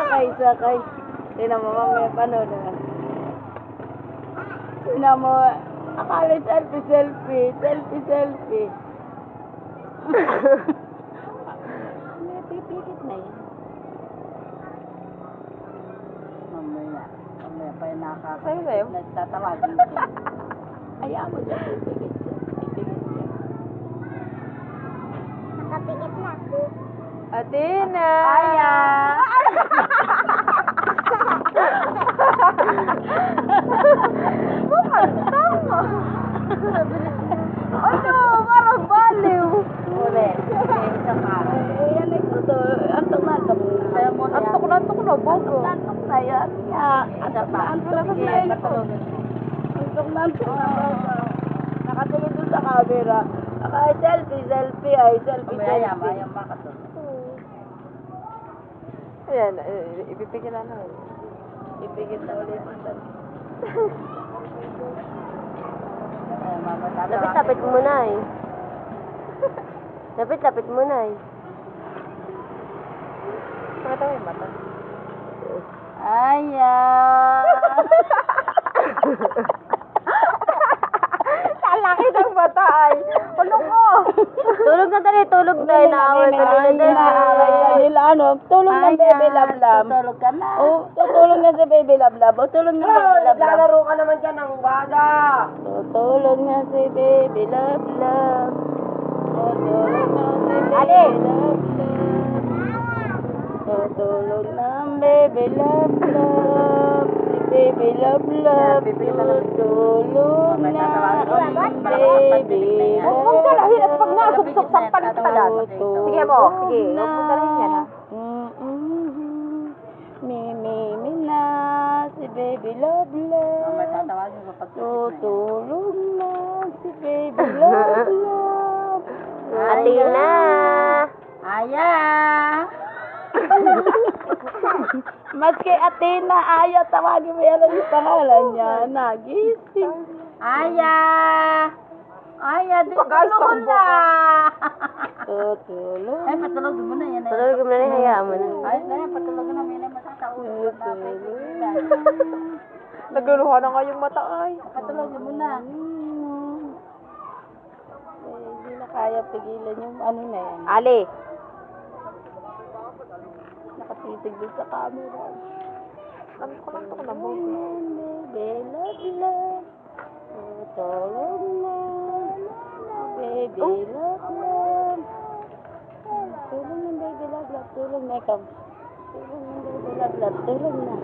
Sakay. Tingnan mo, mamaya panood na. Tingnan mo, akala selfie. May pipikit na yan. Mamaya pa yung nakakasaya. Nagtatawagin ko. Ayaw mo dyan, pipikit siya. Nakapikit na. Athena! Aya! Bukanta mo! Ano? Parang baliw! Uli. Isa ka. Yan ay puto. Antok na. Antok na. Bago. Antok na yan. Antok na. Nakatingin doon sa camera. Selfie. Ayaw makatulog. Ayan, ipipigil na. Ipigil na ulit. Lapit-lapit mo na eh. Lapit-lapit mo na eh. Pakita mo yung mata. Ayaw! Kalaki ng mata ay. Ano ko? Tulog na dali, tulog na. Inaaway ka nila din. Tulog na baby lablab. Tulog ka na. Oh, tutulog na si baby lablab. Tulog na baby lablab. Lalaro ka naman dyan ng baga. Tutulog na si baby lablab. Tutulog na si Ali! baby lablab. Tutulog na ang baby lablab. Si baby lablab. Tutulog na ang baby lablab. Huwag mong galahin at pag nasubsok sa pantalan. Sige mo, sige. Huwag mong galahin yan ha. Mi na si baby lablab. Tutulog na si baby lablab. Athena! Aya! Maski Athena, Aya, tawagin mo yan ang pangalan niya. Nagising. Aya! Di tulog na! Tutulog. Ay, patulog mo na yan. Patulog mo na, hayaan mo na. Ayos na yan, patulog na. May na matataulo na. Nagluluha na nga yung mata ay. Patulog mo na. Hindi na kaya pigilan yung ano na yan. Ali! Nakatitig doon sa camera. Ano ko na bugo. Bela. Tutulog na. Baby love. Tulog na baby love. Tulog na ikaw. Tulog na baby love. Tulog na.